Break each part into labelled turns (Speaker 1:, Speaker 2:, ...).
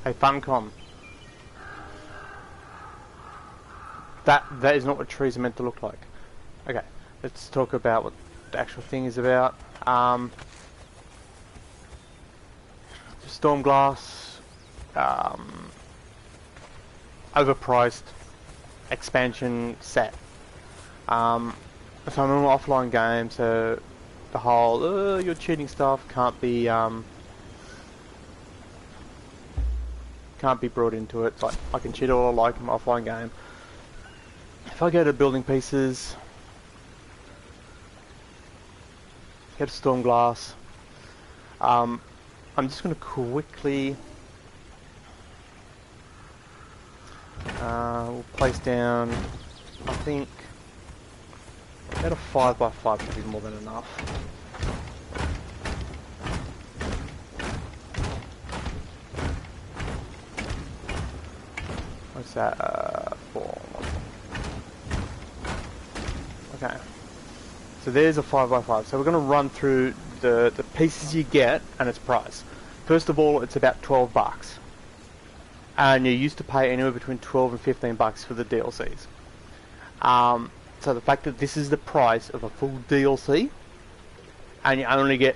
Speaker 1: a Funcom. That is not what trees are meant to look like. Okay, let's talk about what the actual thing is about. Stormglass, overpriced expansion set. So I'm in an offline game, so the whole you're cheating stuff can't be brought into it. It's like I can cheat all I like in my offline game. If I go to building pieces, go to stormglass, I'm just going to quickly we'll place down, I think about a 5x5 should be more than enough. What's that? 4. Okay. So there's a 5x5. So we're going to run through the pieces you get and its price. First of all, it's about $12. And you used to pay anywhere between $12 and $15 for the DLCs. So the fact that this is the price of a full DLC, and you only get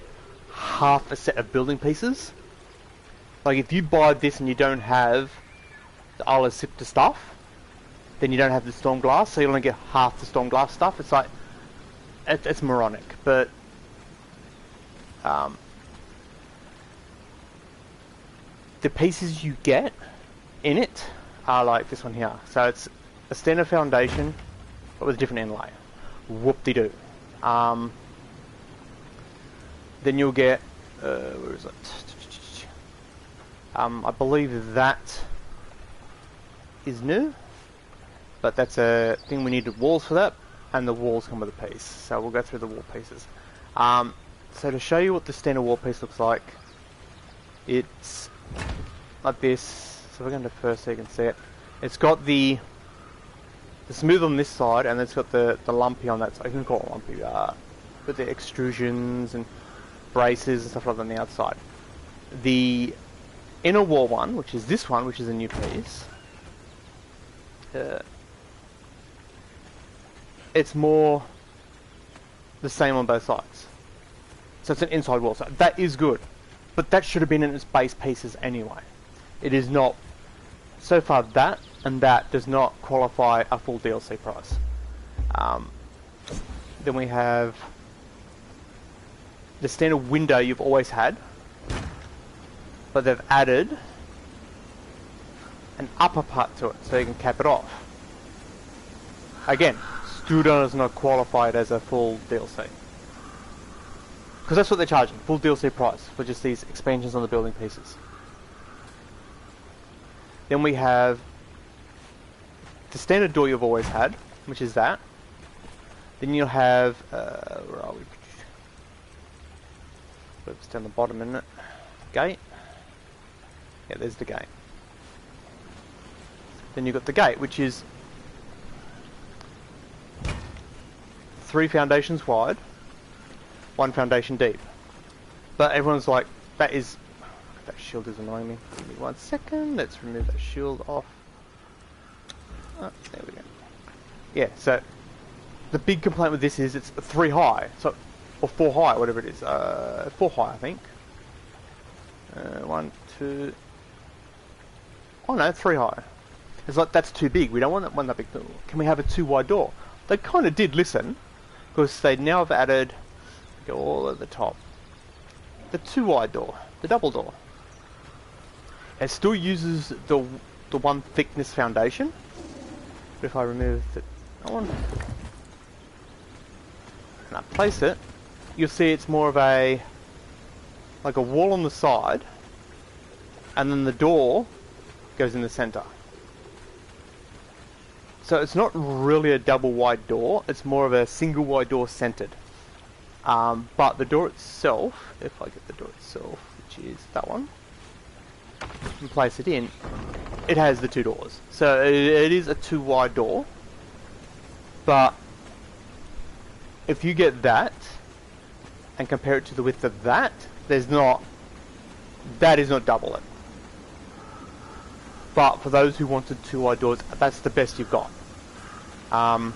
Speaker 1: half a set of building pieces. Like if you buy this and you don't have the Isle of Sipta stuff, then you don't have the Stormglass, so you only get half the Stormglass stuff. It's like, it's moronic, but the pieces you get in it are like this one here. So it's a standard foundation, but with a different inlay. Whoop-de-doo. Then you'll get, where is it? I believe that is new, but that's a thing we needed walls for that, and the walls come with a piece. So we'll go through the wall pieces. So to show you what the standard wall piece looks like, it's like this. So we're going to first so you can see it. It's got the smooth on this side, and it's got the lumpy on that side. You can call it lumpy, with the extrusions and braces and stuff like that on the outside. The inner wall one, which is this one, which is a new piece, it's more the same on both sides. So it's an inside wall, so that is good. But that should have been in its base pieces anyway. It is not. So far that and that does not qualify a full DLC price. Then we have the standard window you've always had, but they've added an upper part to it so you can cap it off. Again, still does not qualify it as a full DLC. Because that's what they're charging, full DLC price for just these expansions on the building pieces. Then we have the standard door you've always had, which is that. Then you'll have, where are we? It's down the bottom, isn't it? Gate. Yeah, there's the gate. Then you've got the gate, which is 3 foundations wide, 1 foundation deep. But everyone's like, that shield is annoying me. Give me 1 second. Let's remove that shield off. Oh, there we go. Yeah, so the big complaint with this is it's 3 high, so or 4 high, whatever it is. 4 high, I think. 1, 2. Oh no, 3 high. It's like that's too big. We don't want that one that big. Can we have a 2 wide door? They kind of did listen, because they now have added. Go all at the top. The 2 wide door, the double door. It still uses the 1 thickness foundation. But if I remove that one and I place it, you'll see it's more of a like a wall on the side, and then the door goes in the center. So it's not really a double wide door, it's more of a single wide door centered. But the door itself, if I get the door itself, which is that one, and place it in, it has the 2 doors. So it is a 2 wide door, but if you get that and compare it to the width of that, that is not double it. But for those who wanted 2 wide doors, that's the best you've got. Then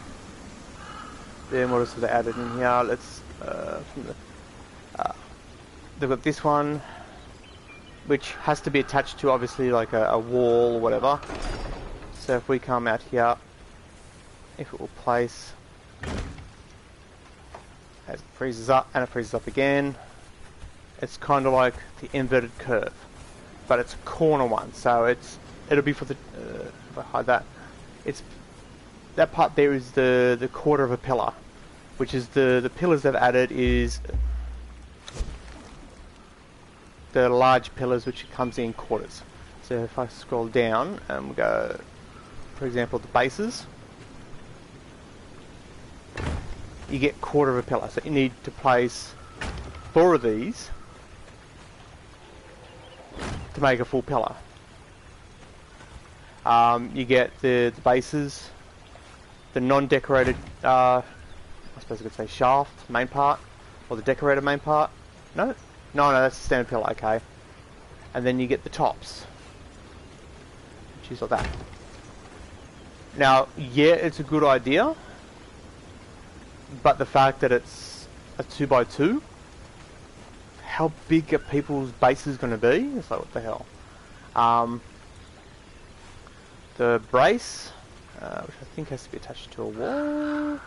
Speaker 1: what else have they added in here? Let's they've got this one, which has to be attached to obviously like a wall or whatever. So if we come out here, if it will place, as it freezes up and it freezes up again, it's kind of like the inverted curve, but it's a corner one. So it'll be for the if I hide that, it's that part there is the quarter of a pillar, which is the pillars they've added is the large pillars, which comes in quarters. So if I scroll down and we go, for example, the bases, you get quarter of a pillar. So you need to place 4 of these to make a full pillar. You get the bases, the non-decorated, I suppose I could say shaft, main part, or the decorated main part. No, that's the standard pillar, okay. And then you get the tops, which is like that. Now, yeah, it's a good idea, but the fact that it's a 2x2, how big are people's bases going to be? It's like, what the hell? The brace, which I think has to be attached to a wall.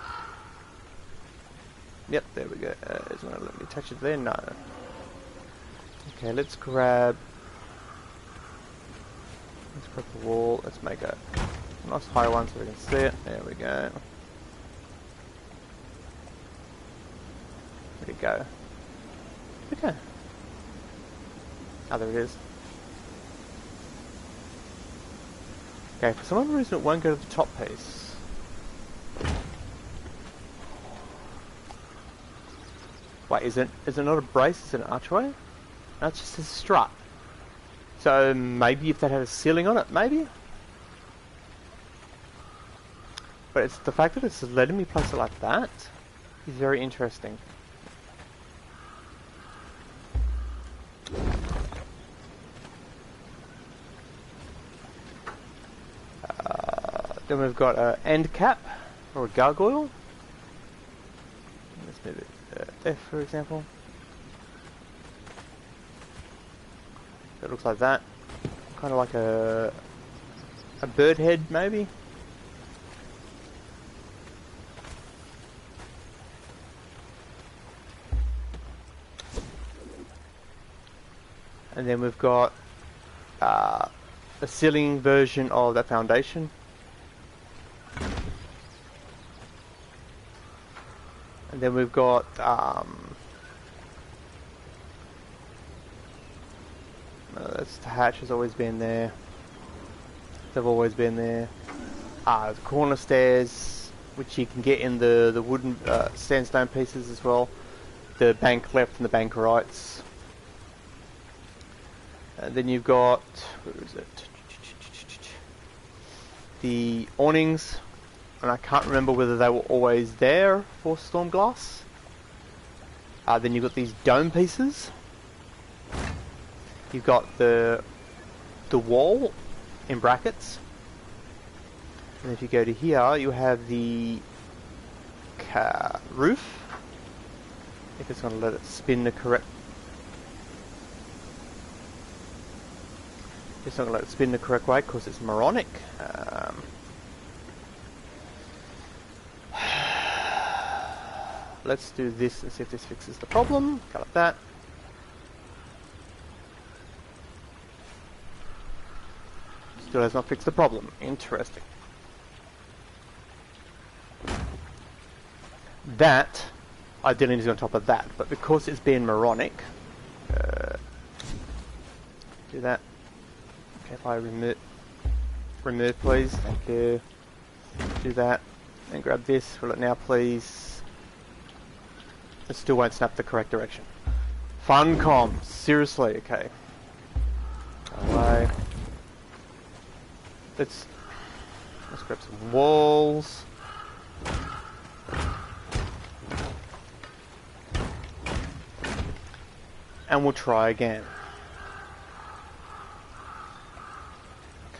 Speaker 1: Yep, there we go. Is it going to let me attach it there? No. Okay, let's grab the wall. Let's make a nice high one so we can see it. There we go. Where'd it go? Okay. Oh, there it is. Okay, for some other reason it won't go to the top piece. Wait, is it not a brace? Is it an archway? No, it's just a strut. So maybe if that had a ceiling on it, maybe? But it's the fact that it's letting me place it like that is very interesting. Then we've got an end cap or a gargoyle. Let's move it there, for example. It looks like that, kind of like a bird head, maybe. And then we've got a ceiling version of that foundation. And then we've got that's the hatch has always been there. They've always been there. The corner stairs, which you can get in the wooden sandstone pieces as well. The bank left and the bank rights. And then you've got, where is it? The awnings, and I can't remember whether they were always there for stormglass. Then you've got these dome pieces. You've got the wall in brackets, and if you go to here, you have the roof. If it's going to let it spin the correct, it's not going to let it spin the correct way because it's moronic. Let's do this and see if this fixes the problem. Cut up that. Still has not fixed the problem. Interesting. That I didn't need on top of that, but because it's being moronic, do that. Okay, if I remove please, thank you. Do that, and grab this. Will it now please? It still won't snap the correct direction. Funcom, seriously, okay. Away. Let's grab some walls. And we'll try again.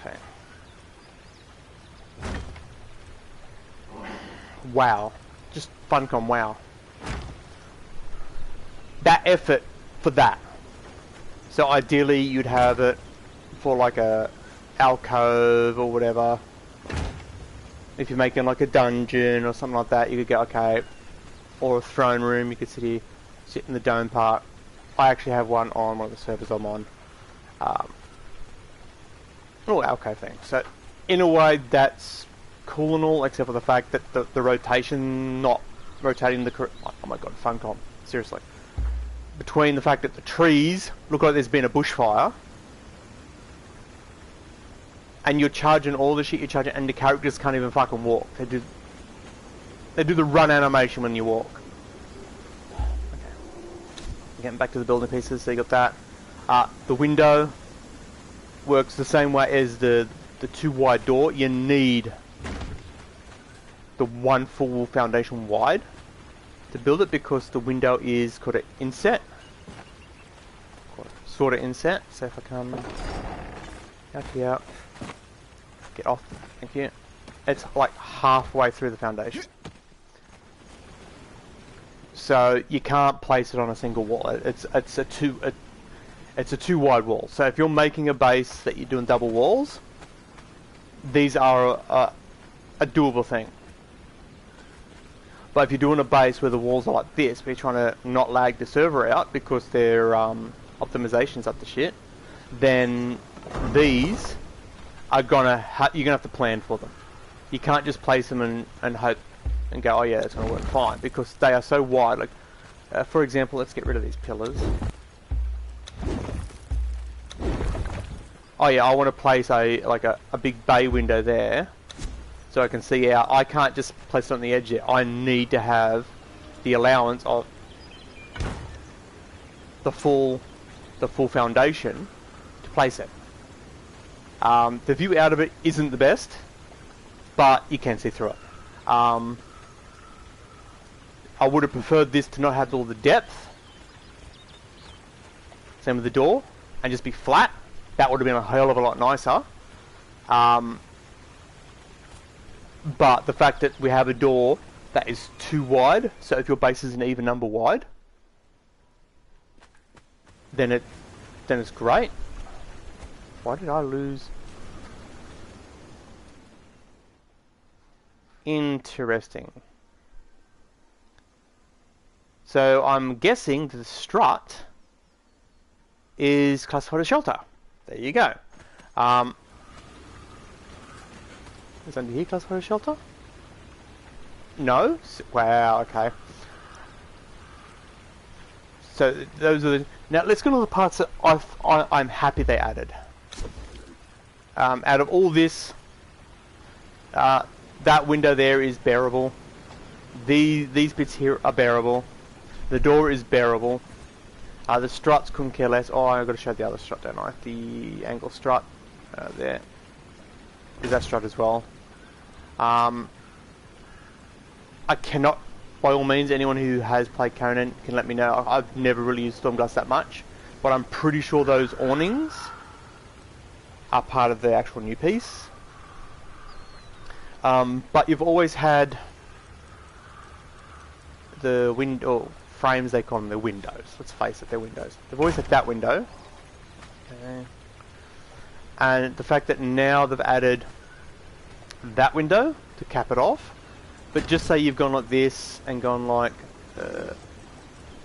Speaker 1: Okay. Wow. Just Funcom, wow. That effort for that. So ideally you'd have it for like a alcove or whatever. If you're making like a dungeon or something like that, you could get, okay, or a throne room, you could sit in the dome part. I actually have one on one of the servers I'm on. Little alcove thing. So in a way that's cool and all, except for the fact that the rotation, not rotating the, oh my god, Funcom, seriously. Between the fact that the trees look like there's been a bushfire, and you're charging all the shit you're charging, and the characters can't even fucking walk. They do the run animation when you walk. Okay. Getting back to the building pieces, so you got that. The window works the same way as the two wide door. You need the one full foundation wide to build it, because the window is called an inset. Sort of inset. So if I come out here, get off, thank you. It's like halfway through the foundation. So you can't place it on a single wall. It's a two wide wall. So if you're making a base that you're doing double walls, these are a doable thing. But if you're doing a base where the walls are like this, but you're trying to not lag the server out because their optimization's up to shit, then these are you're gonna have to plan for them. You can't just place them and hope and go, oh yeah, that's gonna work fine, because they are so wide. Like, for example, let's get rid of these pillars. Oh yeah, I want to place a big bay window there, so I can see out. I can't just place it on the edge there. I need to have the allowance of the full foundation to place it. The view out of it isn't the best, but you can see through it. I would have preferred this to not have all the depth. Same with the door, and just be flat. That would have been a hell of a lot nicer. But the fact that we have a door that is too wide, so if your base is an even number wide, then it's great. Why did I lose? Interesting. So I'm guessing the strut is classified as shelter. There you go. Is under here classified as shelter? No? Wow, okay. So those are the... Now let's go to the parts that I'm happy they added. Out of all this, that window there is bearable. These bits here are bearable. The door is bearable. The struts couldn't care less. Oh, I've got to show the other strut, don't I? The angle strut. There. Is that strut as well. I cannot, by all means, anyone who has played Conan can let me know. I've never really used stormglass that much, but I'm pretty sure those awnings are part of the actual new piece. But you've always had the window frames, they call them, the windows. Let's face it, they're windows. They've always had that window. Okay. And the fact that now they've added that window to cap it off. But just say you've gone like this and gone like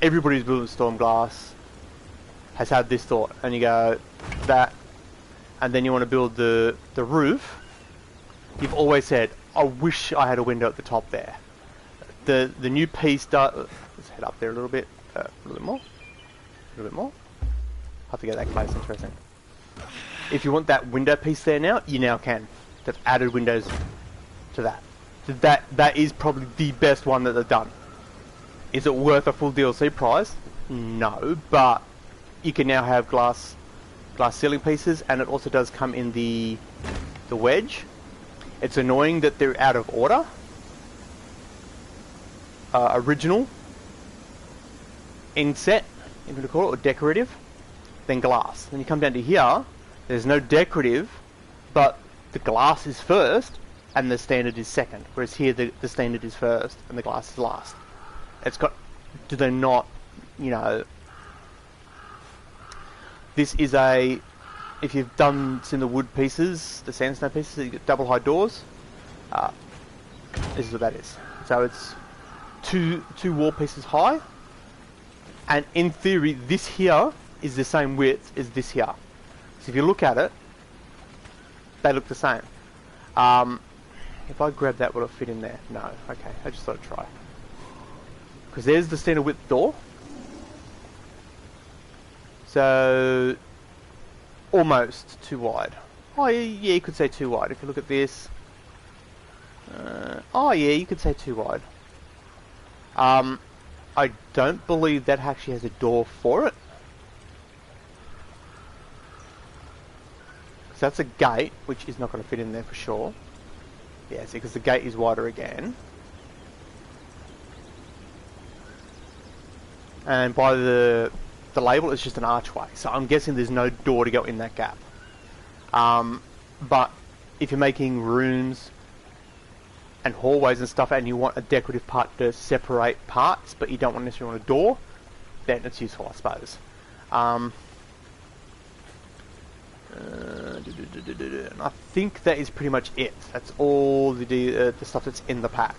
Speaker 1: everybody's building stormglass has had this thought, and you go that, and then you want to build the roof. You've always said, I wish I had a window at the top there. The new piece does. Let's head up there a little bit more, a little bit more. Have to get that close. Interesting. If you want that window piece there now, you now can. They've added windows to that. So that is probably the best one that they've done. Is it worth a full DLC price? No, but you can now have glass ceiling pieces, and it also does come in the wedge. It's annoying that they're out of order. Original, inset, if you want to call it, or decorative, then glass. Then you come down to here, there's no decorative, but the glass is first and the standard is second, whereas here the standard is first and the glass is last. It's got, do they not, you know, this is a, if you've seen the wood pieces, the sandstone pieces, you get double high doors. This is what that is. So it's two wall pieces high, and in theory this here is the same width as this here. So if you look at it, they look the same. If I grab that, will it fit in there? No. Okay, I just thought I'd try. Because there's the standard width door. So almost too wide. Oh yeah, you could say too wide. If you look at this. Oh yeah, you could say too wide. I don't believe that actually has a door for it. So that's a gate, which is not going to fit in there for sure. Yeah, see, because the gate is wider again. And by the label, it's just an archway. So I'm guessing there's no door to go in that gap. But if you're making rooms and hallways and stuff, and you want a decorative part to separate parts, but you don't necessarily want a door, then it's useful, I suppose. And I think that is pretty much it. That's all the stuff that's in the pack.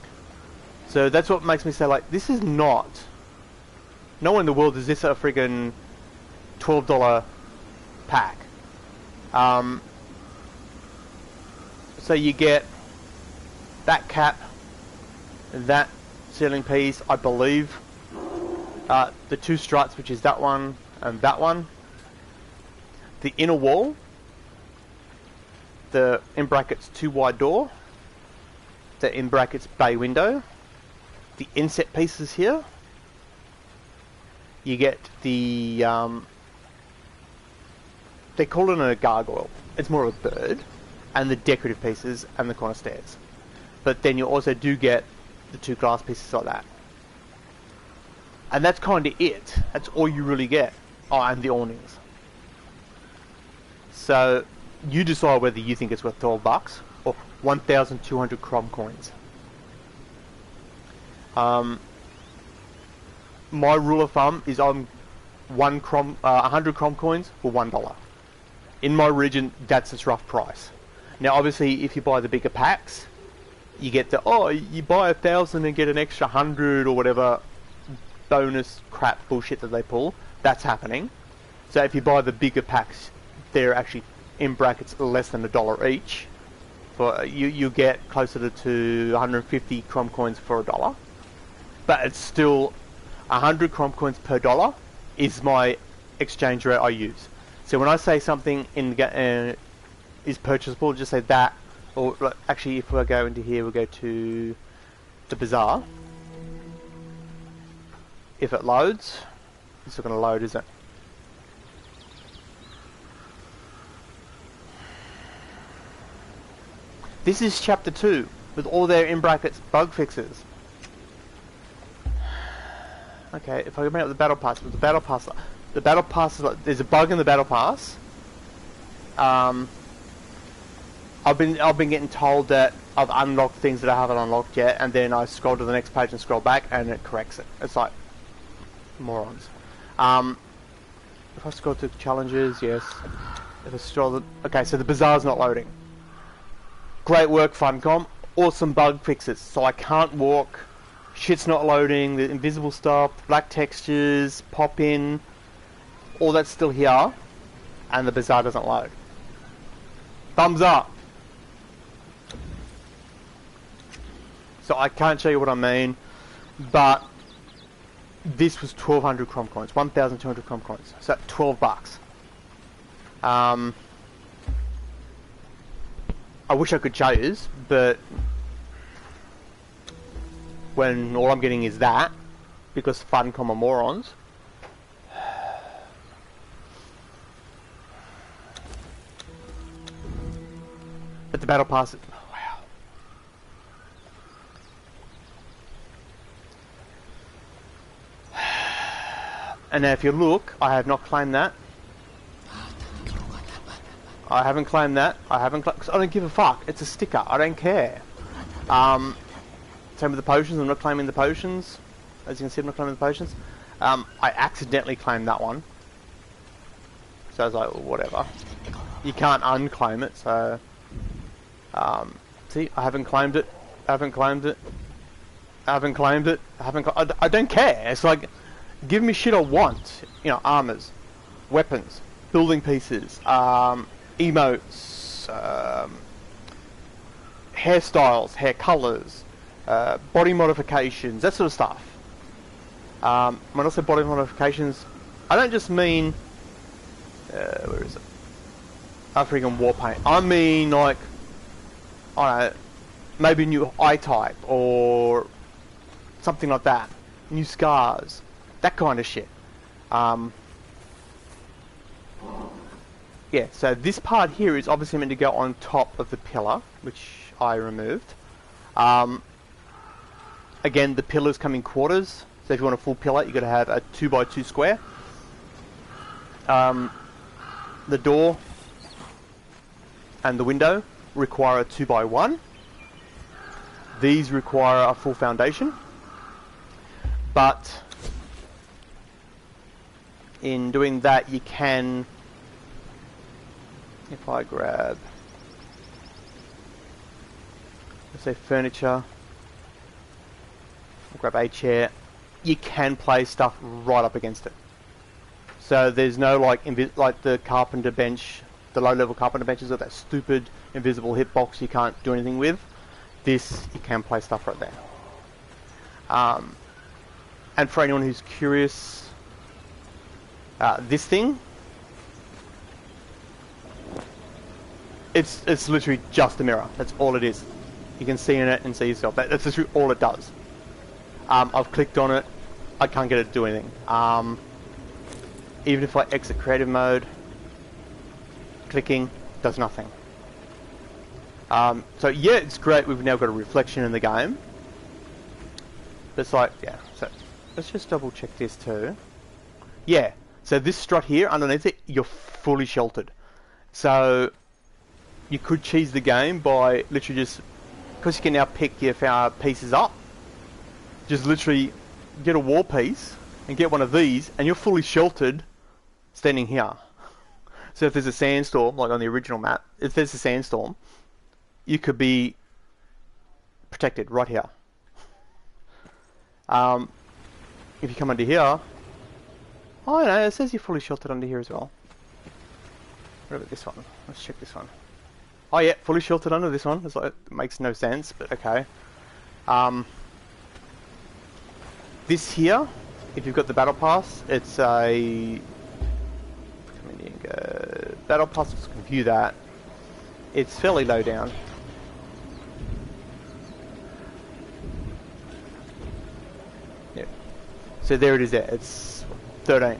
Speaker 1: So that's what makes me say, like, this is not... Nowhere in the world is this a friggin' $12 pack. So you get that cap, that ceiling piece, I believe, the two struts, which is that one and that one, the inner wall, the in brackets 2 wide door, the in brackets bay window, the inset pieces here. You get the they call it a gargoyle. It's more of a bird, and the decorative pieces and the corner stairs. But then you also do get the 2 glass pieces like that. And that's kind of it. That's all you really get. Oh, and the awnings. So you decide whether you think it's worth $12 or 1,200 crom coins. My rule of thumb is I'm 100 crom coins for $1. In my region, that's its rough price. Now, obviously, if you buy the bigger packs, you get the, oh, you buy 1,000 and get an extra 100 or whatever bonus crap bullshit that they pull. That's happening. So if you buy the bigger packs, they're actually in brackets less than $1 each. For you get closer to 150 crom coins for $1. But it's still 100 crom coins per $1 is my exchange rate I use. So when I say something is purchasable, just say that. Or actually, if we go into here, we'll go to the bazaar. If it loads, it's not going to load, is it? This is chapter 2 with all their in brackets bug fixes. Okay, if I bring up the battle pass, with the battle pass is like, there's a bug in the battle pass. I've been getting told that I've unlocked things that I haven't unlocked yet, and then I scroll to the next page and scroll back, and it corrects it. It's like morons. If I scroll to challenges, yes. If I scroll, okay, so the bazaar's not loading. Great work, Funcom. Awesome bug fixes. So I can't walk. Shit's not loading. The invisible stuff, black textures, pop in. All that's still here, and the bazaar doesn't load. Thumbs up. So I can't show you what I mean, but this was 1,200 crom coins, 1,200 crom coins. So $12. I wish I could show you, but when all I'm getting is that, because Funcom are morons. But the battle pass, oh, wow. And now if you look, I have not claimed that. I haven't claimed that. I haven't cause I don't give a fuck. It's a sticker. I don't care. Same with the potions. I'm not claiming the potions. As you can see, I'm not claiming the potions. I accidentally claimed that one. So I was like, well, whatever. You can't unclaim it, so... see, I haven't claimed it. I haven't claimed it. I haven't claimed it. I don't care. It's like, give me shit I want. You know, armors, weapons, building pieces, emotes, hairstyles, hair colours, body modifications, that sort of stuff. When I say body modifications, I don't just mean... where is it? Freaking war paint. I mean, like, I don't know, maybe new eye type or something like that. New scars, that kind of shit. Yeah, so this part here is obviously meant to go on top of the pillar, which I removed. Again, the pillars come in quarters, so if you want a full pillar, you've got to have a 2x2 square. The door and the window require a 2x1. These require a full foundation, but in doing that you can, if I grab, let's say furniture, I'll grab a chair, you can place stuff right up against it. So there's no like the carpenter bench, the low-level carpenter benches with that stupid invisible hitbox you can't do anything with. This, you can place stuff right there. And for anyone who's curious, this thing, it's literally just a mirror. That's all it is. You can see in it and see yourself. That's literally all it does. I've clicked on it. I can't get it to do anything. Even if I exit creative mode, clicking does nothing. So yeah, it's great. We've now got a reflection in the game. But it's like, yeah. So let's just double check this too. Yeah. So this strut here underneath it, you're fully sheltered. So you could cheese the game by literally just, because you can now pick your pieces up. Just literally get a wall piece and get one of these, and you're fully sheltered standing here. So if there's a sandstorm, like on the original map, if there's a sandstorm, you could be protected right here. If you come under here, oh no, it says you're fully sheltered under here as well. What about this one? Let's check this one. Oh yeah, fully sheltered under this one. It's like, it makes no sense, but okay. This here, if you've got the battle pass, it's a... Come in here and go... Battle pass, you can view that. It's fairly low down. Yep. So there it is there. It's 13.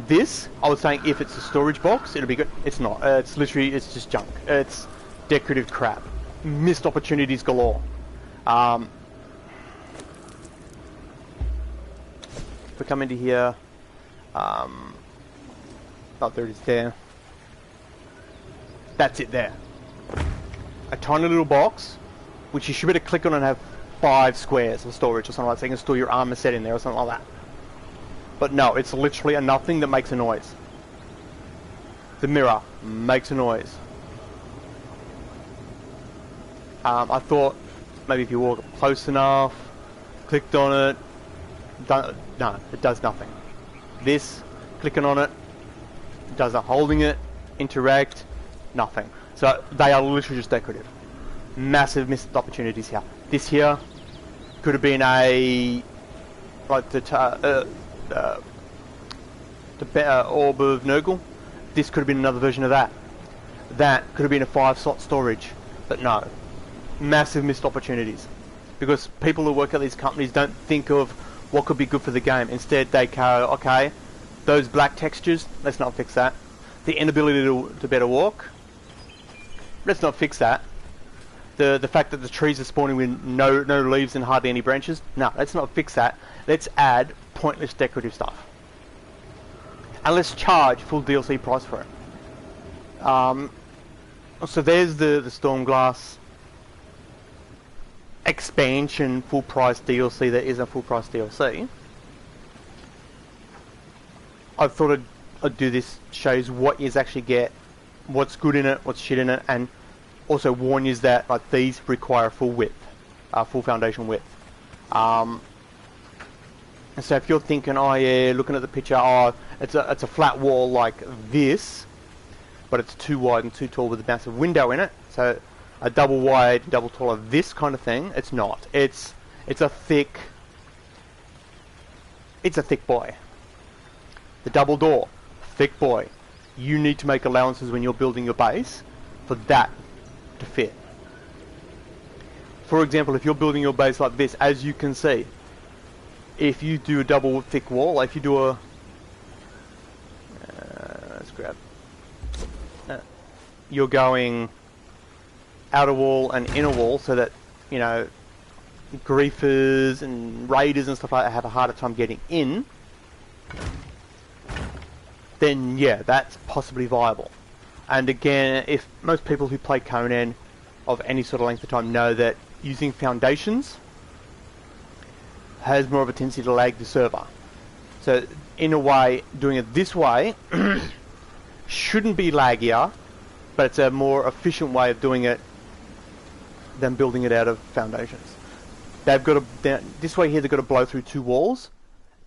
Speaker 1: This, I was saying if it's a storage box, it'll be good. It's not. It's literally, it's just junk. It's decorative crap. Missed opportunities galore. If we come into here, oh, there it is there. That's it there. A tiny little box, which you should be able to click on and have 5 squares of storage or something like that, so you can store your armor set in there or something like that. But no, it's literally a nothing that makes a noise. The mirror makes a noise. I thought maybe if you walk close enough, clicked on it, no, it does nothing. This, clicking on it, does not. Holding it, interact, nothing. So they are literally just decorative. Massive missed opportunities here. This here could have been a like the Orb of Nurgle. This could have been another version of that. That could have been a 5-slot storage, but no. Massive missed opportunities. Because people who work at these companies don't think of what could be good for the game. Instead they go, okay, those black textures, let's not fix that. The inability to better walk, let's not fix that. The fact that the trees are spawning with no leaves and hardly any branches, no, let's not fix that. Let's add pointless decorative stuff. And let's charge full DLC price for it. So there's the stormglass expansion full price DLC that isn't full price DLC. I thought I'd do this, shows what you actually get, what's good in it, what's shit in it, and also warn you that like these require full width, full foundation width. And so if you're thinking, oh yeah, looking at the picture, oh it's a flat wall like this, but it's too wide and too tall with a massive window in it, so a double wide, double tall of this kind of thing, it's not. It's a thick boy. The double door, thick boy. You need to make allowances when you're building your base for that to fit. For example, if you're building your base like this, as you can see, if you do a double thick wall, if you do a let's grab, you're going outer wall and inner wall, so that, you know, griefers and raiders and stuff like that have a harder time getting in, then yeah, that's possibly viable. And again, if most people who play Conan of any sort of length of time know that using foundations has more of a tendency to lag the server. So in a way, doing it this way shouldn't be laggier, but it's a more efficient way of doing it than building it out of foundations. They've got to, this way here, they've got to blow through two walls,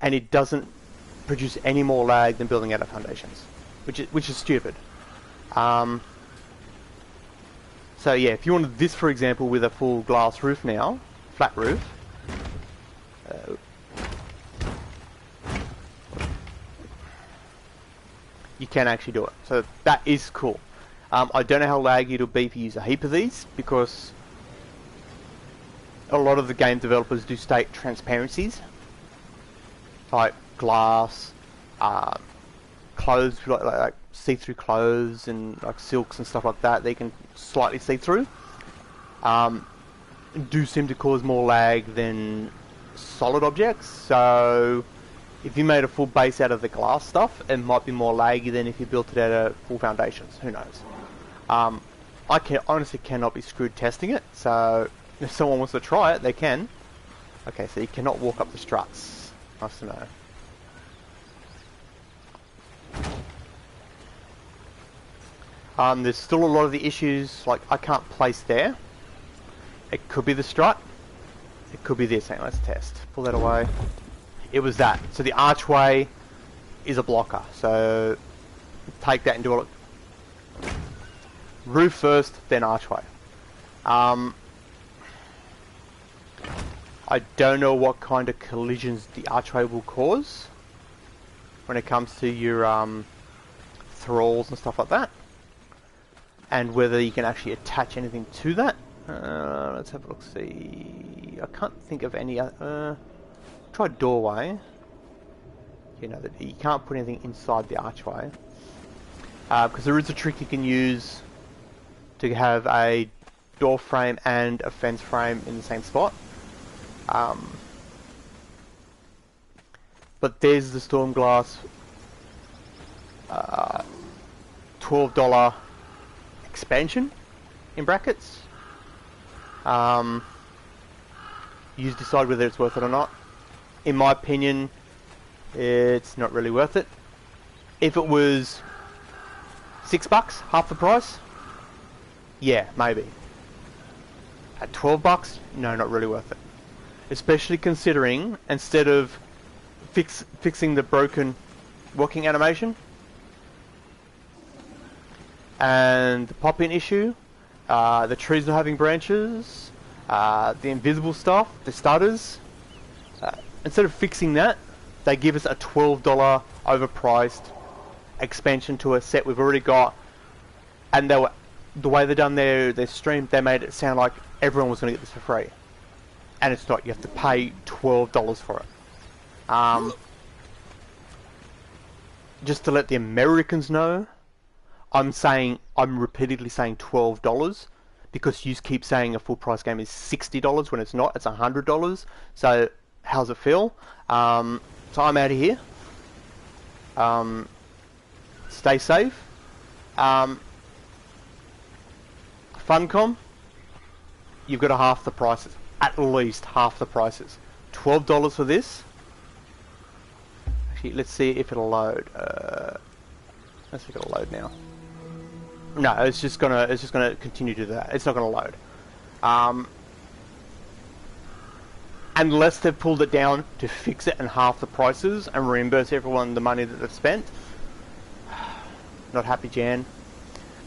Speaker 1: and it doesn't produce any more lag than building out of foundations, which is stupid. So yeah, if you wanted this, for example, with a full glass roof now, flat roof, you can actually do it. So that is cool. I don't know how laggy it'll be if you use a heap of these, because a lot of the game developers do state transparencies, like glass, clothes, like see-through clothes and like silks and stuff like that. They can slightly see through. Do seem to cause more lag than solid objects. So if you made a full base out of the glass stuff, it might be more laggy than if you built it out of full foundations. Who knows? I honestly cannot be screwed testing it, so if someone wants to try it, they can. Okay, so you cannot walk up the struts. Nice to know. There's still a lot of the issues, like I can't place there. It could be the strut. It could be this. Hang on, let's test. Pull that away. It was that. So the archway is a blocker. So take that and do it. Roof first, then archway. I don't know what kind of collisions the archway will cause when it comes to your thralls and stuff like that, and whether you can actually attach anything to that. Let's have a look. See, I can't think of any. Try doorway. You know that you can't put anything inside the archway, because there is a trick you can use to have a door frame and a fence frame in the same spot. But there's the stormglass $12 expansion in brackets. You decide whether it's worth it or not. In my opinion, it's not really worth it. If it was $6, half the price, yeah, maybe. At $12, no, not really worth it. Especially considering, instead of fixing the broken walking animation and the pop-in issue, the trees not having branches, the invisible stuff, the stutters, instead of fixing that, they give us a $12 overpriced expansion to a set we've already got, and the way they done their stream, they made it sound like everyone was going to get this for free, and it's not. You have to pay $12 for it. Just to let the Americans know, I'm repeatedly saying $12 because you keep saying a full price game is $60 when it's not. It's $100. So how's it feel? So I'm out of here. Stay safe. Funcom, you've got a half the prices. At least half the prices. $12 for this. Actually, let's see if it'll load. Let's see if it'll load now. No, it's just gonna continue to do that. It's not gonna load. Unless they've pulled it down to fix it in half the prices and reimburse everyone the money that they've spent. Not happy, Jan.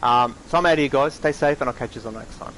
Speaker 1: So I'm out of here, guys. Stay safe, and I'll catch you on next time.